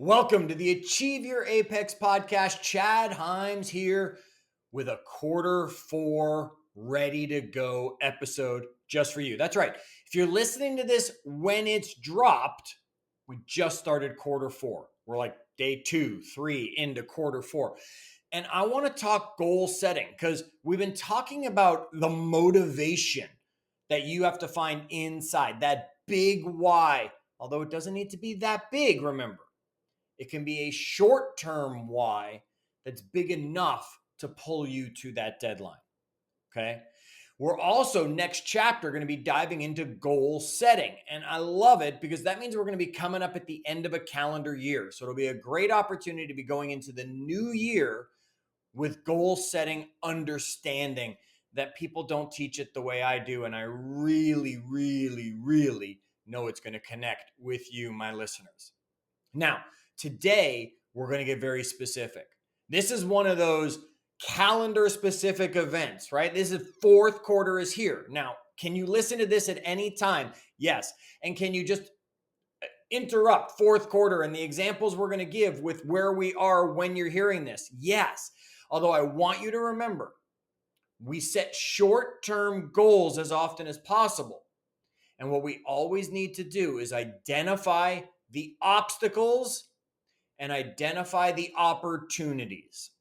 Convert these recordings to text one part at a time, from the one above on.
Welcome to the Achieve Your Apex podcast. Chad Hyams here with a Q4 ready to go episode just for you. That's right. If you're listening to this when it's dropped, we just started Q4. We're like day 2, 3 into Q4. And I want to talk goal setting because we've been talking about the motivation that you have to find inside, that big why. Although it doesn't need to be that big, remember. It can be a short-term why that's big enough to pull you to that deadline. Okay. We're also next chapter going to be diving into goal setting. And I love it because that means we're going to be coming up at the end of a calendar year. So it'll be a great opportunity to be going into the new year with goal setting understanding that people don't teach it the way I do. And I really, really, really know it's going to connect with you, my listeners. Now, today, we're going to get very specific. This is one of those calendar specific events, right? This is fourth quarter is here. Now, can you listen to this at any time? Yes. And can you just interrupt fourth quarter and the examples we're going to give with where we are when you're hearing this? Yes. Although I want you to remember, we set short-term goals as often as possible. And what we always need to do is identify the obstacles and identify the opportunities.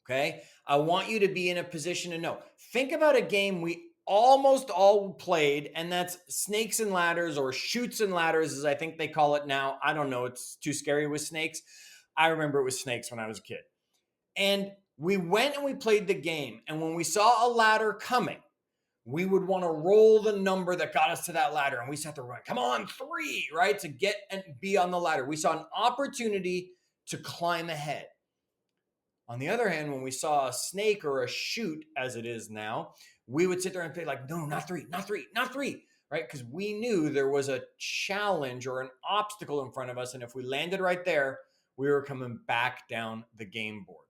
Okay? I want you to be in a position to know. Think about a game we almost all played, and that's snakes and ladders, or chutes and ladders, as I think they call it now. I don't know. It's too scary with snakes. I remember it was snakes when I was a kid. And we went and we played the game. And when we saw a ladder coming, we would want to roll the number that got us to that ladder. And we sat there going, come on, 3, right? To get and be on the ladder. We saw an opportunity to climb ahead. On the other hand, when we saw a snake or a chute, as it is now, we would sit there and say like, no, not 3, not 3, not 3, right? Because we knew there was a challenge or an obstacle in front of us. And if we landed right there, we were coming back down the game board.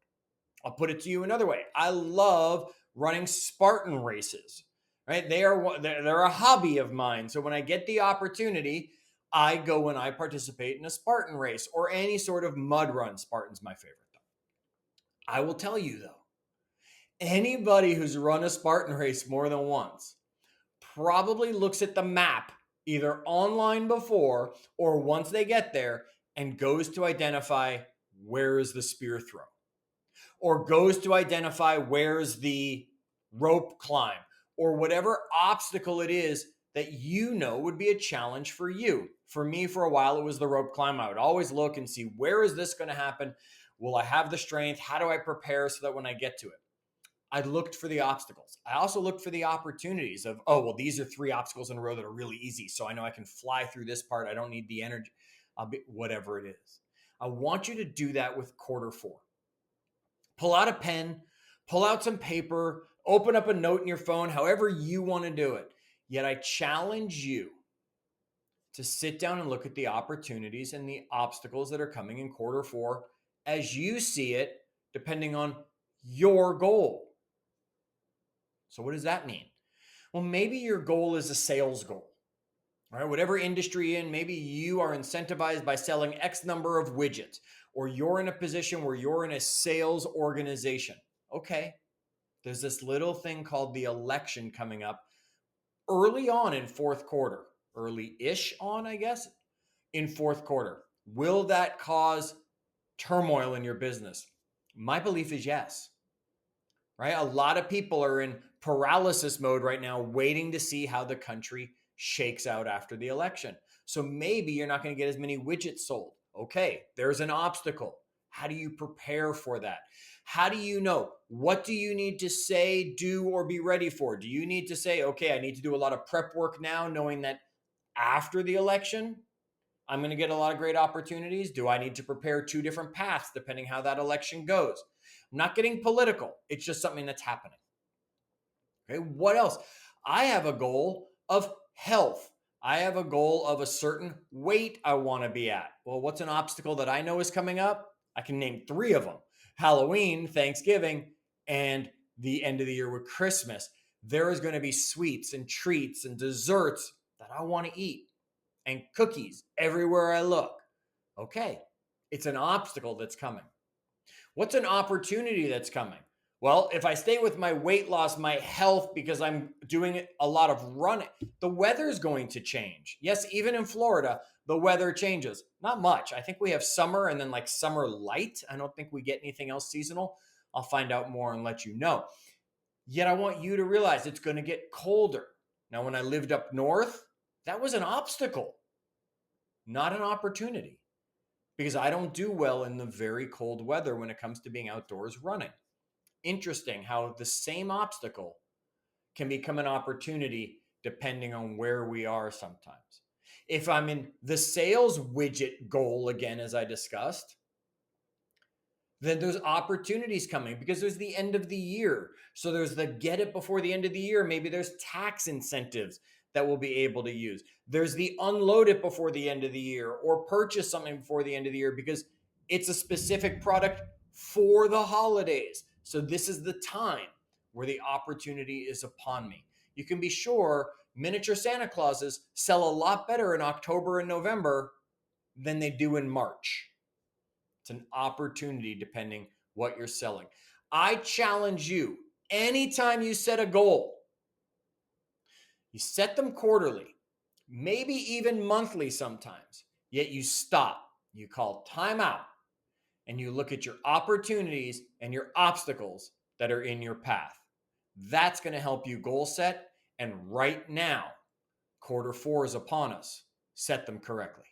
I'll put it to you another way. I love running Spartan races. Right? They're a hobby of mine. So when I get the opportunity, I go and I participate in a Spartan race or any sort of mud run. Spartan's my favorite though. I will tell you though, anybody who's run a Spartan race more than once probably looks at the map either online before or once they get there and goes to identify where is the spear throw or goes to identify where's the rope climb or whatever obstacle it is that you know would be a challenge for you. For me, for a while, it was the rope climb. I would always look and see, where is this going to happen? Will I have the strength? How do I prepare so that when I get to it? I looked for the obstacles. I also looked for the opportunities of, oh, well, these are 3 obstacles in a row that are really easy. So I know I can fly through this part. I don't need the energy, whatever it is. I want you to do that with Q4. Pull out a pen, pull out some paper, open up a note in your phone, however you want to do it. Yet I challenge you to sit down and look at the opportunities and the obstacles that are coming in Q4 as you see it, depending on your goal. So what does that mean? Well, maybe your goal is a sales goal, right? Whatever industry you're in, maybe you are incentivized by selling X number of widgets, or you're in a position where you're in a sales organization. Okay. There's this little thing called the election coming up early on in fourth quarter, early-ish on, I guess, in fourth quarter. Will that cause turmoil in your business? My belief is yes, right? A lot of people are in paralysis mode right now, waiting to see how the country shakes out after the election. So maybe you're not going to get as many widgets sold. Okay, there's an obstacle. How do you prepare for that? How do you know? What do you need to say, do, or be ready for? Do you need to say, okay, I need to do a lot of prep work now, knowing that after the election, I'm going to get a lot of great opportunities? Do I need to prepare 2 different paths depending how that election goes? I'm not getting political. It's just something that's happening. Okay, what else? I have a goal of health. I have a goal of a certain weight I want to be at. Well, what's an obstacle that I know is coming up? I can name 3 of them. Halloween, Thanksgiving, and the end of the year with Christmas. There is going to be sweets and treats and desserts that I want to eat and cookies everywhere I look. Okay, It's an obstacle that's coming. What's an opportunity that's coming? Well, if I stay with my weight loss, my health, because I'm doing a lot of running, the weather's going to change. Yes, even in Florida, the weather changes. Not much. I think we have summer and then like summer light. I don't think we get anything else seasonal. I'll find out more and let you know. Yet I want you to realize it's going to get colder. Now, when I lived up north, that was an obstacle, not an opportunity, because I don't do well in the very cold weather when it comes to being outdoors running. Interesting how the same obstacle can become an opportunity depending on where we are sometimes. If I'm in the sales widget goal again, as I discussed, then there's opportunities coming because there's the end of the year. So there's the get it before the end of the year. Maybe there's tax incentives that we'll be able to use. There's the unload it before the end of the year or purchase something before the end of the year because it's a specific product for the holidays. So this is the time where the opportunity is upon me. You can be sure miniature Santa Clauses sell a lot better in October and November than they do in March. It's an opportunity depending what you're selling. I challenge you, anytime you set a goal, you set them quarterly, maybe even monthly sometimes, yet you stop, you call time out, and you look at your opportunities and your obstacles that are in your path. That's going to help you goal set. And right now, quarter 4 is upon us. Set them correctly.